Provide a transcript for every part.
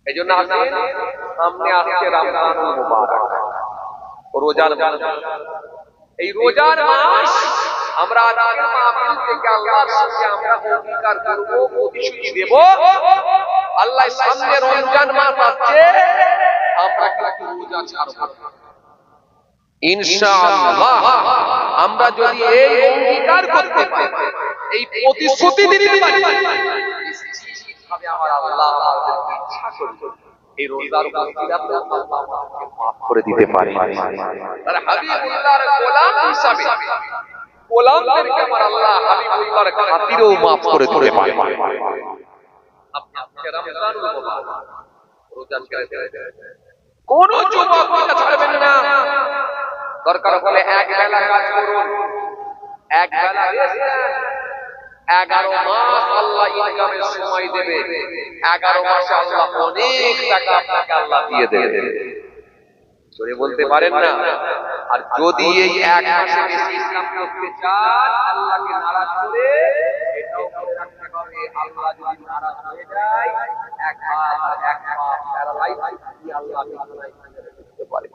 এইজন্য সামনে আসছে রমজানুল মুবারক, রোজার মাস। এই রোজার মাস আমরা আজকের মাহফিল থেকে আল্লাহর সঙ্গে আমরা অঙ্গীকার করব, প্রতিশ্রুতি দেব, আল্লাহ সামনে রমজান মাস আসছে, আমরা কিন্তু রোজা ছাড়ব ইনশাআল্লাহ। আমরা যদি এই অঙ্গীকার করতে পারি, এই প্রতিশ্রুতি দিতে পারি, নিশ্চিতভাবে আমার আল্লাহ আমাদেরকে ইচ্ছা করবে এই রোজার মধ্যে আল্লাহ আমাদেরকে maaf করে দিতে পারে। তার হাবিবুল্লাহর গোলাম হিসাবে গোলামদেরকে আমার আল্লাহ হাবিবুল্লাহর খাতিরেও maaf করে দিতে পারে। আপনি রমজানুল মুবারক রোজা ছেড়ে দেন, কোন যুবক রোজা ছাড়বেন না। দরকার হলে এক বেলা কাজ করুন, এক বেলা রেস্ট নেন। 11 মাস আল্লাহ ইনকামের সময় দেবে, 11 মাসে আল্লাহ অনেক টাকা আপনাকে আল্লাহ দিয়ে দেবে। জোরে বলতে পারেন না? আর যদি এই এক মাসে বেশি ইনকাম করতে চান, আল্লাহকে নারাজ করে এটাও করে রাখতে হবে, আল্লাহ যদি নারাজ হয়ে যায় এক মাস প্যারালাইজ দিয়ে আল্লাহ দিতে পারে।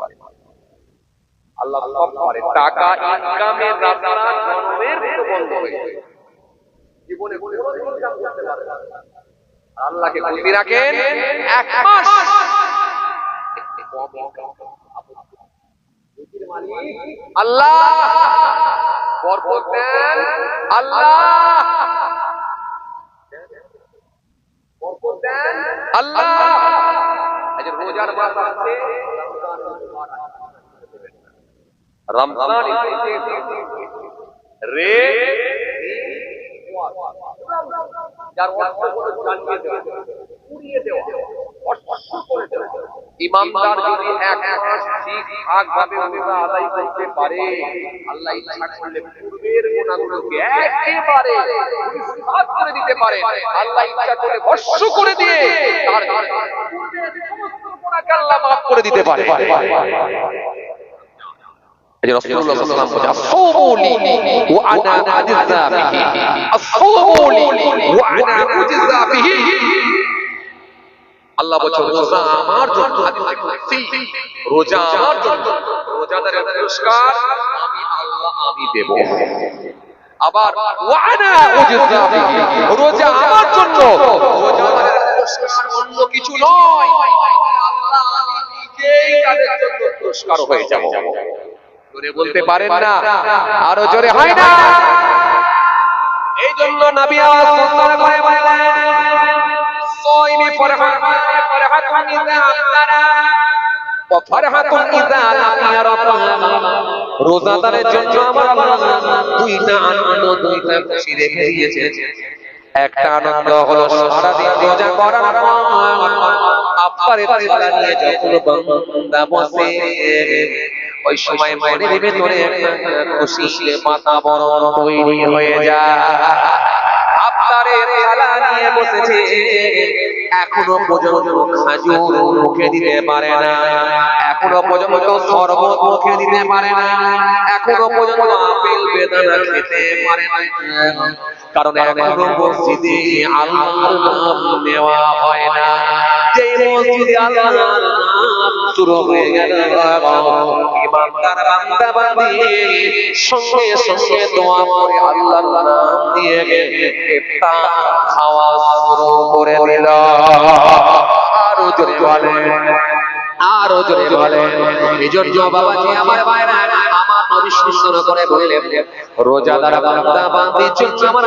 আল্লাহ সব পারে। টাকা ইনকামের রাস্তা জন্মের মতো বন্ধ হয়ে যায়, জীবনে কোনো ইনকাম করতে পারে না। আল্লাহকে খুশি রাখেন, এক মাস আল্লাহ বরকত দেন, আল্লাহ বরকত দেন, আল্লাহ। আজ রোজার মাস আসছে, রমজান এসেছে, রে যার অর্থ হলো জ্বালিয়ে দেওয়া, পুড়িয়ে দেওয়া, অস্পষ্ট করে দেওয়া। ইমানদার যদি এক মাস ঠিকঠাকভাবে রোজা আদায় করতে পারে, আল্লাহ ইচ্ছা করলে পূর্বের গুনাহগুলোকে একেবারে পরিষ্কার করে দিতে পারে। আল্লাহ ইচ্ছা করলে ভস্ম করে দিয়ে তার পূর্বের সমস্ত গুনাহকে আল্লাহ maaf করে দিতে পারে। রাসূলুল্লাহ সাল্লাল্লাহু আলাইহি ওয়াসাল্লাম বলেন, আসসাওমুলি ওয়া আনা আজযা বিহি, আসসাওমুলি ওয়া আনা আজযা বিহি। আল্লাহ বলেন রোজা আমার জন্য, হাদিসে কুদসি, রোজা আমার জন্য, রোজাদারের পুরস্কার আমি আল্লাহ আমি দেব। আবার ওয়া আনা আজযা বিহি, রোজা আমার জন্য, রোজাদারের পুরস্কার অন্য কিছু নয়, আল্লাহ আমি নিজেই তাদের জন্য পুরস্কার হয়ে যাব। জোরে বলতে পারেন না? আরো জোরে হয় না? এই জন্য নবী আওয়াজ সুন্দর করে বলেন, সাইমি ফরহাতুন ইযা আফতারা ওয়া ফরহাতুন ইযা লাকিয়া রাব্বাহু। রোজাদারের জন্য আমার আল্লাহ দুইটা আনন্দ, দুইটা খুশি রেখে দিয়েছে। একটা আনন্দ হলো সারাদিন রোজা করার পর আফতারের চেলা নিয়ে যখন বান্দা বসে, ওই সময় মনের ভিতরে একটা খুশিতে মাথা বড় তৈরি হয়ে যায়। আফতারের থালা নিয়ে বসেছে, এখনো পর্যন্ত খাজুর মুখে দিতে পারে না, এখনো পর্যন্ত শরবত মুখে দিতে পারে না, এখনো পর্যন্ত আপেল বেদানা খেতে পারে না, কারণ এখনো মসজিদে আল্লাহর নাম নেওয়া হয় না। যেই মসজিদে আল্লাহর নাম শুরু হয়ে গেল, ইমানদার বান্দা বান্দি সঙ্গে সঙ্গে দোয়া করে আল্লাহর নাম দিয়ে ইফতার খাওয়া শুরু করে দিল। আরো জোরে বলেন, আরো জোরে বলেন। এইজন্য বাবাজি আমার ভাইরা, আমার নবী সুন্দর করে বললেন, রোজাদার বান্দা বান্দির জন্য আমার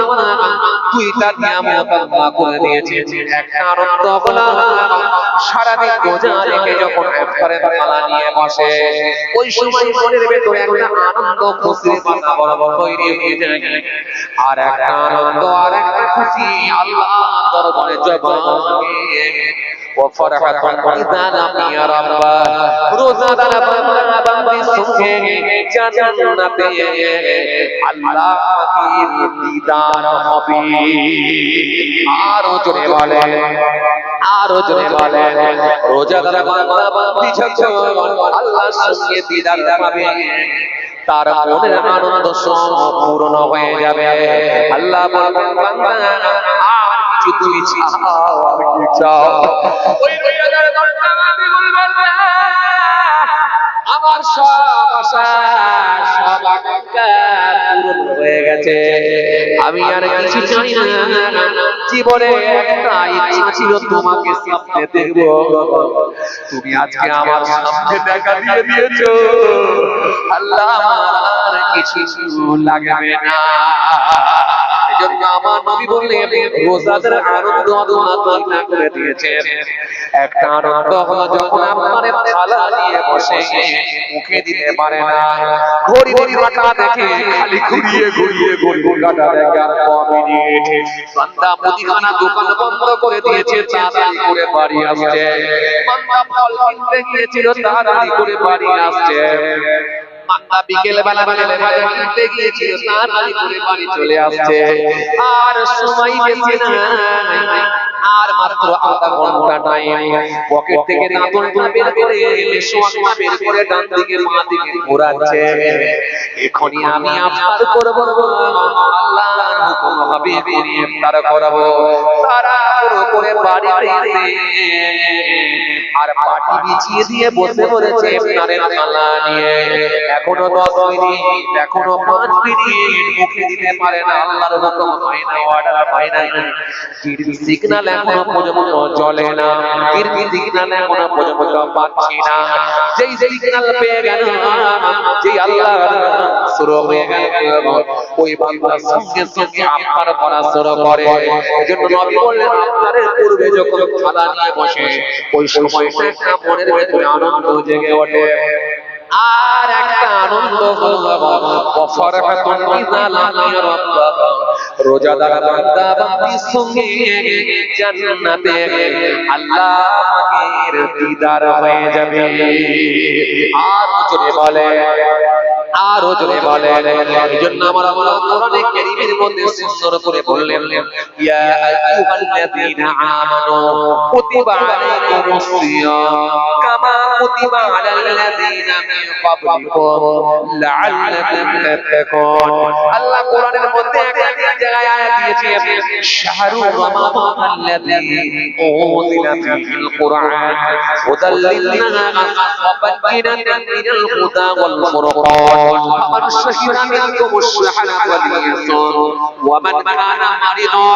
দুইটা নিয়ামত আল্লাহ করে দিয়েছে। একটা আনন্দ হলো সারাদিন রোজা রেখে যখন ইফতারের থালা নিয়ে বসে, ওই সময় মনের ভেতরে একটা আনন্দ খুশির মাথা বরাবর তৈরি হয়ে যায়। আর একটা আনন্দ, আর একটা খুশি আল্লাহ দরবারে জবানে وفرحة إذا لقي ربه। রোজাদার বান্দা বান্দির সঙ্গে জান্নাতে আল্লাহ পাকের দিদার হবে। আরো জোরে বলেন, আরো জোরে বলেন। রোজাদার বান্দা বান্দি যখন আল্লাহর সঙ্গে দিদার পাবে, তার মনের আনন্দ সম্পূর্ণ হয়ে যাবে। আল্লাহ বলবেন, বান্দা আর কিছু তুমি চাও, আর চাও। ওই রোজাদার আমি বলবো আমার সব আশা সব আকাঙ্ক্ষা পূরণ হয়ে গেছে, আমি আর কিছু চাই না। জীবনে একটা ইচ্ছা ছিল তোমাকে সামনে দেখব, তুমি আজকে আমার সামনে দেখা দিয়ে দিয়েছো, আল্লাহ আর কিছু লাগবে না। এজন্য আমার নবী বললেন রোজাদার আনন্দ আল্লাহ তৈরি করে দিয়েছেন। একটা আনন্দ হলো যখন আপনার থালা নিয়ে বসে মুখে দিতে পারে না, ঘড়ির কাঁটা দেখে খালি ঘুরিয়ে ঘুরিয়ে ঘড়ির কাঁটা দেখে আর মিনিট বান্দা মুদিখানা দোকান বন্ধ করে দিয়েছে, তাড়াতাড়ি করে বাড়ি আসছে। বান্দা ফল কিনতে গিয়েছিল, তাড়াতাড়ি করে বাড়ি আসছে। বান্দা বিকেল বেলা বাজার কিনতে গিয়েছিল, তাড়াতাড়ি করে বাড়ি চলে আসছে। আর সময় বেশি না, আর মাত্র আধা ঘন্টা টাইম। পকেট থেকে দাঁতনটা বের করে মেশোয়াটা বের করে ডান দিকে বাঁ দিকে ঘোরাচ্ছে। এখনই আমি আফতার করব, আল্লাহর হুকুম হবে আমি ইফতার করব। তাড়াহুড়ো করে বাড়িতে এসে আর পাটি বিছিয়ে দিয়ে বসে পড়েছে ইফতারের থালা নিয়ে। এখনো 10 মিনিট, এখনো 5 মিনিট মুখে দিতে পারে না, আল্লাহর হুকুম হয় না, অর্ডার হয় না। গ্রিন সিগন্যাল এখনো পর্যন্ত জ্বলে না, গ্রিন সিগন্যাল এখনো পর্যন্ত পাচ্ছি না। যেই সিগন্যাল পেয়ে গেল, যেই আল্লাহর শুরু হয়ে গেল, ওই বান্দা সঙ্গে সঙ্গে আপনার করা শুরু করে। এজন্য নবী বললেন আপনাদের পূর্বে যখন থালা নিয়ে বসে ওই সময়টা একটা মনের ভেতরে আনন্দ জেগে ওঠে। আর একটা আনন্দ হলো ফরহাতুন ইযা লাকিয়া রাব্বাহ, রোজাদার বান্দা বান্দির সঙ্গে জান্নাতে আল্লাহ পাকের দিদার হয়ে যাবে। আর জোরে বলে, আরো জোরে বলেন। এইজন্য আমার আল্লাহ কোরআনে কারীমের মধ্যে সুন্দর করে বললেন ইয়া আইয়ুহাল্লাযীনা আমানু কুতিবা আলাইকুমুস সিয়াম কামা কুতিবা আলাল্লাযীনা মিন ক্বাবলিকুম লাআল্লাকুম তাত্তাকুন। আল্লাহ কোরআনের মধ্যে একটা জায়গায় আয়াত দিয়েছে শাহরু রমাদানাল্লাযী উনজিলা ফীহিল কুরআন হুদাল লিন-নাস ওয়া বায়িনাতিন মিনাল হুদা ওয়াল ফুরকান فمن شهد منكم الشهر فليصم ومن كان مريضا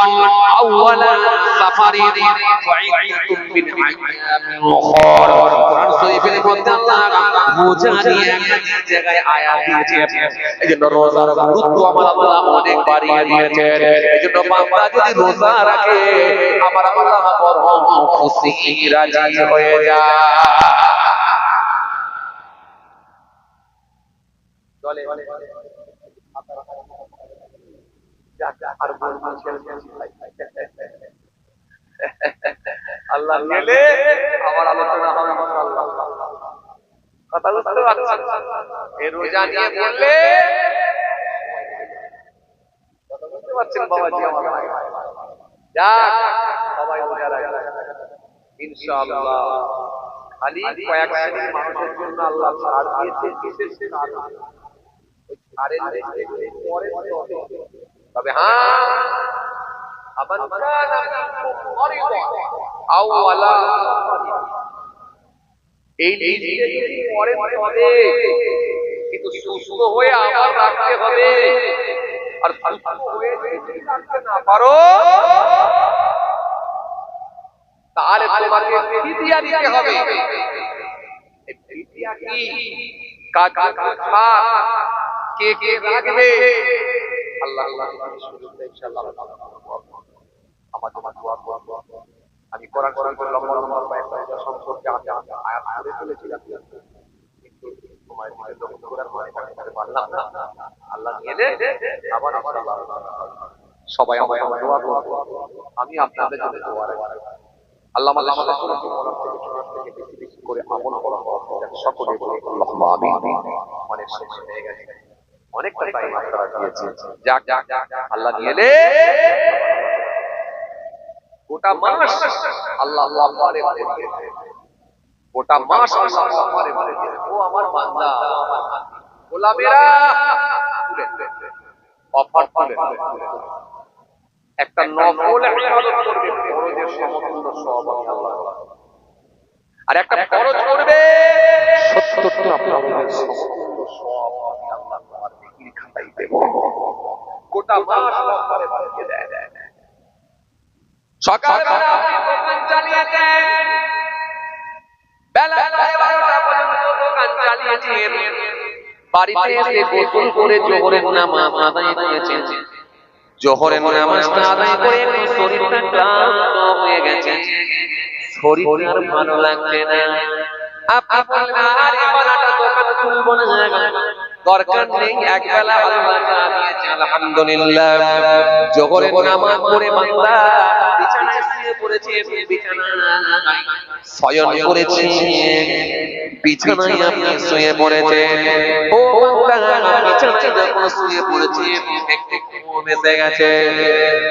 أو على سفر فعدة من أيام أخر। কোরআন শরীফের মধ্যে আল্লাহ রোজা নিয়ে একটা জায়গায় আয়াত দিয়েছে। এইজন্য রোজার গুরুত্ব আমার আল্লাহ অনেক বাড়িয়ে দিয়েছেন। এইজন্য বান্দা যদি রোজা রাখে আমার আল্লাহ বড় খুশি রাজি হয়ে যায়। আল্লাহ গেলে আমার আলোচনা হবে কথা বুঝতে পারছেন? এই রোজা নিয়ে বললে কথা বুঝতে পারছেন বাবাজি আমার? যাক সবাই রোজা রাখবে ইনশাআল্লাহ। খালি কয়েক শ্রেণীর মানুষের জন্য আল্লাহ ছাড় দিয়েছে, কিসের ছাড়? তবে হ্যাঁ আবার এই কিন্তু সুস্থ হয়ে আবার রাখতে হবে। আর রাখতে না পারো তাহলে তোমাকে ফিদিয়া দিতে হবে। ফিদিয়া কি? কে কে রাখবে? আল্লাহ ইনশাআল্লাহ আমি কোরআন শরীফের লম্বা কয়েকটা সম্পর্কে আয়াত পড়ে ফেলেছিলাম, কিন্তু সময় দিকে লক্ষ্য করার পরে করতে পারলাম না। আল্লাহ নিয়ে আবার সবাই আমায় দোয়া করব, আমি আপনাদের জন্য দোয়া রাখি। আল্লাহ আমাদের সকলকে মরণ থেকে শোনার থেকে বেশি বেশি করে আমল করা সকলে বলে আল্লাহুম্মা আমিন। অনেক সময় হয়ে গেছে, অনেকটা টাইম আপনারা দিয়েছেন। যাক আল্লাহ নিয়ে এলে গোটা মাস আল্লাহ পারে দিয়েছে, গোটা মাস আল্লাহ পারে দিয়েছে। ও আমার বান্দা, গোলামেরা অফার তুলে একটা নফল ইবাদত করবে, ফরজের সমতুল্য সওয়াব আমি আল্লাহ, আর একটা ফরজ করবে 70টা ফরজের সমতুল্য সওয়াব আমি আল্লাহ তোমার নেকির খাতায় দেব। গোটা মাস নফলে বানিয়ে দেয়। সকালবেলা আপনি দোকান চালিয়েছেন, বেলা 12টা পর্যন্ত দোকান চালিয়েছেন, বাড়িতে এসে গোসল করে যোহরের নামাজ আদায় করেছেন। যোহরের নামাজটা আদায় করে শরীরটা ক্লান্ত হয়ে গেছে, শরীর আর ভালো লাগছে না। আপনি বললেন আর এবারটা দোকান খুলবো না, দরকার নেই, একবেলা আল্লাহ চালিয়েছে আলহামদুলিল্লাহ। যোহরের নামাজ পড়ে বান্দা বিছানায় শুয়ে পড়েছে, বিছানায় শয়ন করেছে, বিছানায় আপনি শুয়ে পড়েছে। ও বান্দা বিছানায় যখন শুয়ে পড়েছে একটু ঘুম এসে গেছে,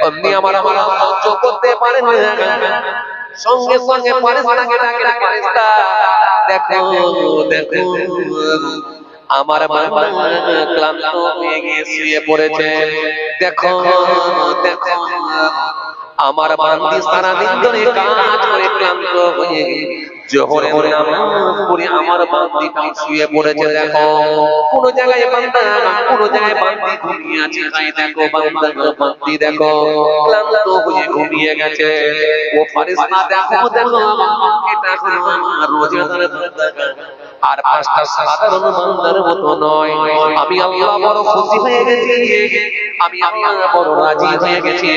অমনি আমার সহ্য করতে পারেন না, সঙ্গে সঙ্গে ফেরেশতাকে ডাকে, ফেরেশতা দেখো দেখো আমার বান্দা ক্লান্ত হয়ে গিয়ে শুয়ে পড়েছে, দেখো দেখো আমার বান্দি সারাদিন ধরে কাজ করে ক্লান্ত হয়ে যোহরের নামাজ পড়ে আমার বান্দিটা শুয়ে পড়েছে। দেখো কোন জায়গায় বান্দা, কোন জায়গায় বান্দি ঘুমিয়ে আছে, দেখো বান্দা বান্দি দেখো ক্লান্ত হয়ে ঘুমিয়ে গেছে। ও ফেরেশতা দেখো দেখো এটা হলো আমার রোজাদার বান্দা, আর পাঁচটা সাধারণ বান্দার মতো নয়। আমি আল্লাহ বড় খুশি হয়ে গেছি, আমি আল্লাহ বড় রাজি হয়ে গেছি।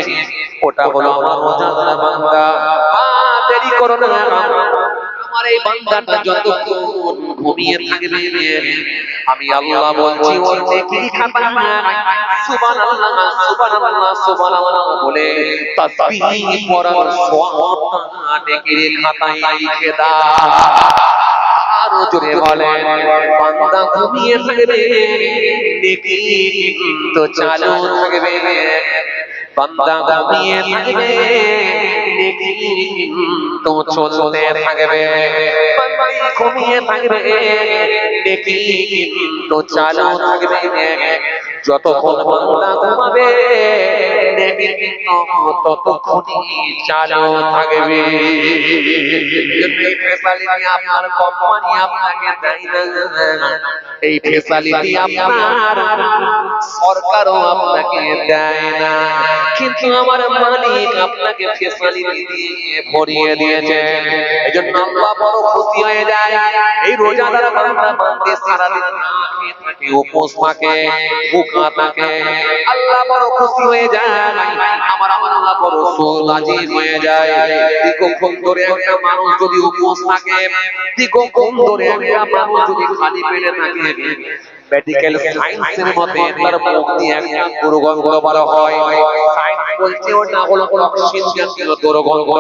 ওটা হলো আমার রোজাদার বান্দা। দেরি করো না, আমার এই বান্দাটা যতক্ষণ ঘুমিয়ে থাকবে আমি আল্লাহ বলছি ওর নেকির খাতা সুবহানাল্লাহ সুবহানাল্লাহ সুবহানাল্লাহ বলে তাসবিহ পড়ার সওয়াবটা নেকির খাতায় লিখে দাও। আরো জোরে বলেন, বান্দা ঘুমিয়ে থাকবে নেকি তো চালু থাকবে, বান্দা ঘুমিয়ে থাকবে নেকি তো চলতে থাকবে, বান্দা ঘুমিয়ে থাকবে নেকি তো চালু থাকবে। যতক্ষণ বান্দা ঘুমাবে নেকি ততক্ষণই চালু থাকবে। এই ফেসিলিটি আপনার কোম্পানি আপনাকে দেয় না, এই ফেসিলিটি আপনার সরকারও আপনাকে দেয় না, কিন্তু আমার মালিক আপনাকে ফেসিলিটি দিয়ে ভরিয়ে দিয়েছে। এজন্য আল্লাহ বড় খুশি হয়ে যায়। এই রোজাদার বান্দা বান্দে সারা দিন না খেয়ে থাকে, উপোস থাকে, ভুখা থাকে, আল্লাহ বড় খুশি হয়ে যায়। আমার আল্লাহ বড় রাজি হয়ে যায়। দীর্ঘক্ষণ ধরে একটা মানুষ যদি উপোস থাকে, দীর্ঘক্ষণ ধরে একটা মানুষ যদি খালি পেটে থাকে, মেডিকেল সায়েন্সের মতে তার মুখ দিয়ে একটা দুর্গন্ধ বার হয়। সায়েন্স বলছে ওটা হলো অক্সিজেন জাতীয় দুর্গন্ধ।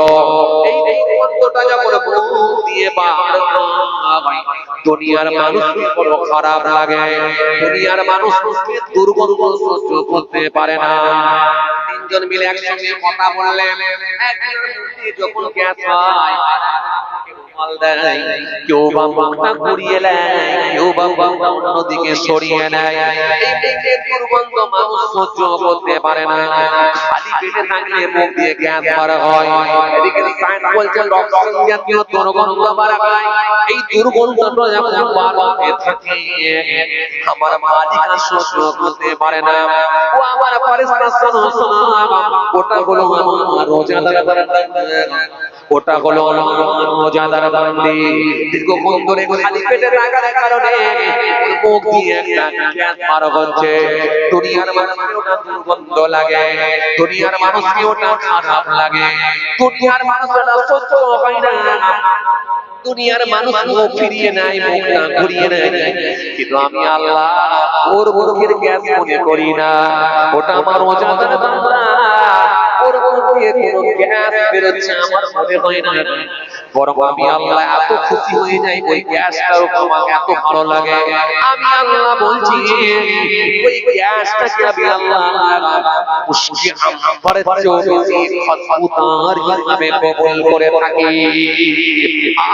এই দুর্গন্ধটা যখন মুখ দিয়ে বার হয়, দুনিয়ার মানুষকে বড় খারাপ লাগে, দুনিয়ার মানুষকে দুর্গন্ধ সহ্য করতে পারে না। তিনজন মিলে একসঙ্গে কথা বললেন, যখন গ্যাস হয় কেউ বা মুখটা ঘুরিয়ে নেয়, কেউ বা মুখটা অন্যদিকে সরিয়ে নেয়। এই দুর্গন্ধ মানুষ সহ্য করতে পারে না, খালি পেটে থাকলে মুখ দিয়ে গ্যাস বার হয়। এদিকে সায়েন্স বলছে অক্সিজেন জাতীয় দুর্গন্ধ বার হয়। এই দুর্গন্ধটা যখন বার হতে থাকে আমার মালিক আর সহ্য করতে পারে না। ও আমার ফেরেশতা শোনো শোনো, ওটা হলো আমার রোজাদার বান্দা, ওটা হলো আমার রোজাদার বান্দি। দীর্ঘক্ষণ ধরে খালি পেটে থাকার কারণে মুখ দিয়ে একটা গ্যাস বার হচ্ছে। দুনিয়ার মানুষকে ওটা দুর্গন্ধ লাগে, দুনিয়ার মানুষকে ওটা খারাপ লাগে, দুনিয়ার মানুষ ওটা সহ্য হয় না, দুনিয়ার মানুষ মুখ ফিরিয়ে নেয়, মুখটা ঘুরিয়ে নেয়। কিন্তু আমি আল্লাহ ওর মুখের গ্যাস মনে করি না, ওটা আমার রোজাদার বান্দা, ওর মুখ দিয়ে কোনো গ্যাস বেরোচ্ছে আমার মনে হয় না। বরং আমি আল্লাহ এত খুশি হয়ে যাই ওই গ্যাসটার উপর আমার এত ভালো লাগে, আমি আল্লাহ বলছি ওই গ্যাসটাকে আমি আল্লাহ মুশকি আমবারের চেয়েও বেশি খুশবুদার হিসাবে কবুল করে থাকি।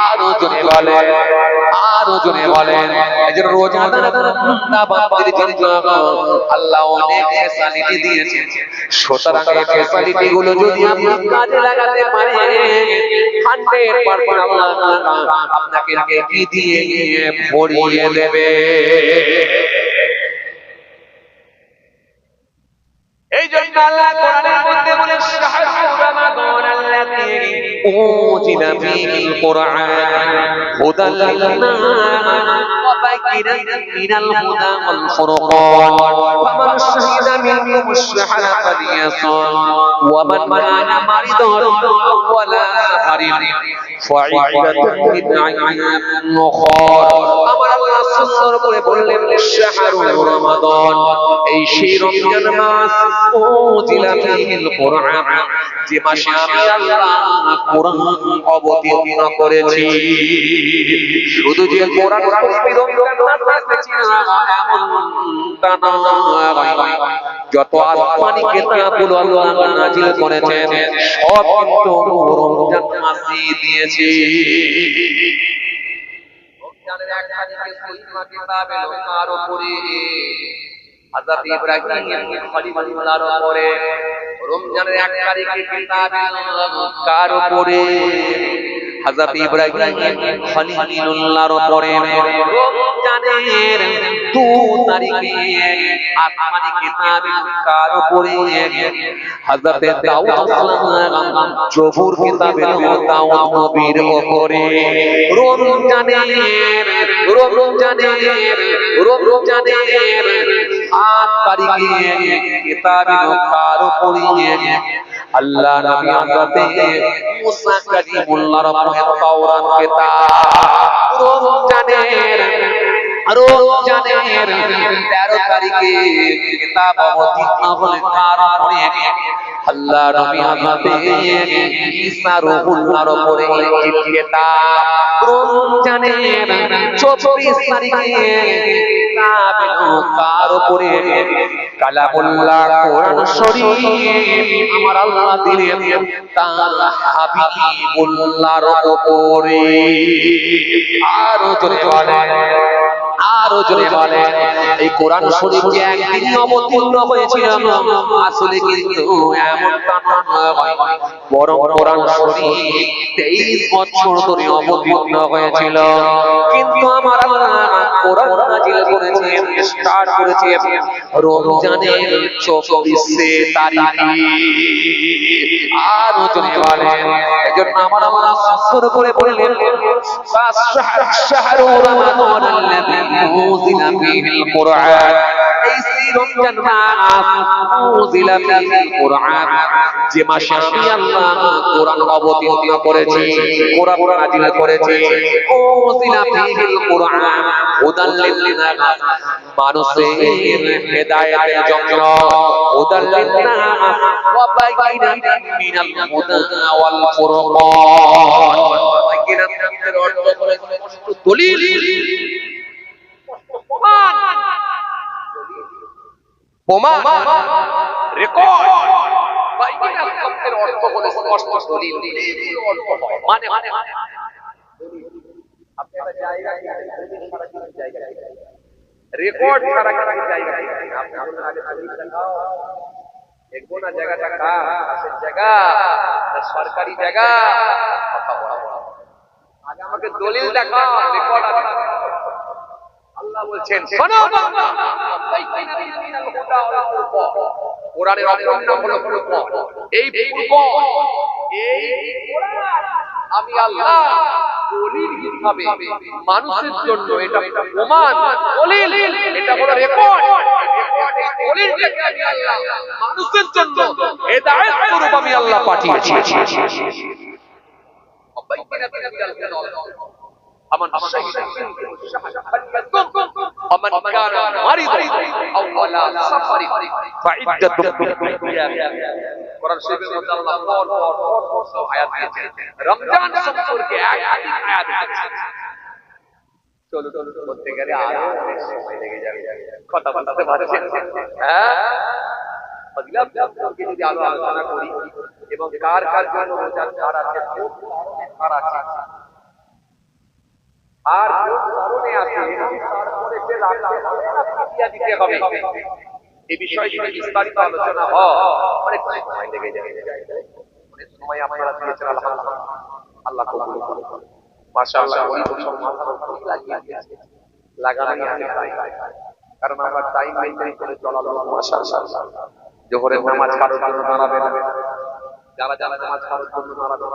আরো জোরে বলেন, আরো জোরে বলেন। এজন্য রোজাদার বান্দা বান্দির জন্য আল্লাহ অনেক ফ্যাসিলিটি দিয়েছেন, সুতরাং এই ফ্যাসিলিটি গুলো যদি আপনি কাজে লাগাতে পারেন 100% আল্লাহ আপনাকে নেকি দিয়ে ভরিয়ে দেবে। এই জন্য আল্লাহ কোরআনের মধ্যে বলেন শাহরু রমাদান আল্লাযী উনজিলা ফীহিল কুরআন হুদাল লিন-নাস ওয়া বাইয়িনাতিন মিনাল হুদা ওয়াল ফুরকান ফামান শাহিদা মিনকুমুশ শাহরা ফালিয়াসুম ওয়া মান কানা মারিদান ওয়া লা সাফারিন ফা'iদাতুন মিন আইয়ামিন উখরা। আমার আল্লাহ সুন্দর করে বললেন শাহরু রমাদান, এই সেই রমজান মাস উনজিলা ফীহিল কুরআন, যে মাসে আমি আল্লাহ কোরআন অবতীর্ণ করেছি। শুধু যে কোরআন শরীফের রমজান মাস ছিল এমনটা নয়, যত আসমানি কিতাবগুলো আল্লাহ নাযিল করেছেন সব কিন্তু রমজান মাসে দিয়েছি। রমজানের এক তারিখে সহিহ কিতাব এলো কার উপরে? হযরত ইব্রাহিম খলিলুল্লাহর উপরে। রমজানের এক তারিখে কিতাব এলো কার উপরে? হযরত ইব্রাহিম খলিলুল্লাহর উপরে। রমজানের 2 তারিখে আসমানি কিতাব এলো কার উপরে? হযরত দাউদ আলাইহিসসালাম জবুর কিতাব এলো দাউদ নবীর উপরে। রমজানের 8 তারিখে কিতাব এলো কার উপরে? আল্লাহ নবী হযরত মুসা কালিমুল্লাহর উপরে তাওরাত কিতাব। রমজানের 13 তারিখে কিতাব অবতীর্ণ হলো কার উপরে? আল্লাহ নবী হযরত ঈসা রূহুল্লাহর উপরে ইনজিল কিতাব। রমজানের 24 তারিখে কিতাব এলো কার উপরে? কালামুল্লাহ কোরআন শরীফ আমার আল্লাহ দিলেন তার হাবিবুল্লাহর উপরে। আরো জোরে বলেন, আরো জোরে বলেন। এই কোরআন শরীফ যে একদিনই অবতীর্ণ হয়েছিল আসলে কিন্তু এমনটা নয়, বরং কোরআন শরীফ 23 বছর ধরে অবতীর্ণ হয়েছিল। কিন্তু আমার আল্লাহ কোরআন নাযিল করেছেন, স্টার্ট করেছেন রমজানের 24 তারিখে। আরো জোরে বলেন। এজন্য আমার আল্লাহ সুন্দর করে বললেন শাহরু রমাদান আল্লাযী উনজিলা ফীহিল কুরআন, এই সেই রমজান মাস উনজিলা ফীহিল কুরআন, যে মাসে আমি আল্লাহ কোরআন অবতীর্ণ করেছি, কোরআন নাযিল করেছি। উনজিলা ফীহিল কুরআন হুদাল লিন-নাস, মানুষের হেদায়েতের জন্য। হুদাল লিন-নাস ওয়া বাইয়িনাতিন মিনাল হুদা ওয়াল ফুরকান। বাইয়িনাতের অর্থ হলো দলিল, প্রমাণ, রেকর্ড। বাইয়িনাত শব্দের অর্থ হলো স্পষ্ট দলিল। দলিল অর্থ হয় মানে আপনি একটা জায়গা রেকর্ড ছাড়া কোনো জায়গা নেই। আপনি আপনার আগে দলিল দেখাও, দেখবো না জায়গাটা কার, আসল জায়গা না সরকারি জায়গা, কথা বলা। আগে আমাকে দলিল দেখাও, রেকর্ড আছে। আল্লাহ বলছেন শোনো বান্দা, কোরআনের অপর নাম হলো ফুরকান। এই ফুরকান, এই কোরআন আমি আল্লাহ দলিল হিসাবে মানুষের জন্য, এটা প্রমাণ দলিল, এটা হলো রেকর্ড। দলিলটাকে আমি আল্লাহ মানুষের জন্য হেদায়েত স্বরূপ আমি আল্লাহ পাঠিয়েছি। فمن شهد منكم الشهر فليصم ومن كان مريضا أو على سفر فعدة من أيام কোরআন শরীফের মধ্যে আল্লাহ পর সব আয়াত দিয়েছেন রমজান সম্পর্কে একাধিক আয়াত আছে চলো বলতে গেলে আরো অনেক সময় লেগে যাবে কথা বলতে পারছেন হ্যাঁ ফজিলত সম্পর্কে যদি আরো আলোচনা করি এবং কার কার জন্য রোজা ছাড় আছে কোন ছাড় আছে আর কোন কারণে আছে তারপরে সে রাখতে হবে না ফিদিয়া দিতে হবে এই বিষয়গুলো বিস্তারিত আলোচনা হয় অনেক সময় লেগে যায় অনেক সময় আপনারা দিয়েছেন আলহামদুলিল্লাহ আল্লাহ কবুল করুন মাশাআল্লাহ ওই তো সব মাথার উপর লাগিয়ে দিয়েছে লাগানোই আছে কারণ আমরা টাইম মেইনটেইন করে চলালো মাশাআল্লাহ জোহরের নামাজ কারোর জন্য দাঁড়াবে না যারা নামাজ কারোর জন্য দাঁড়াবে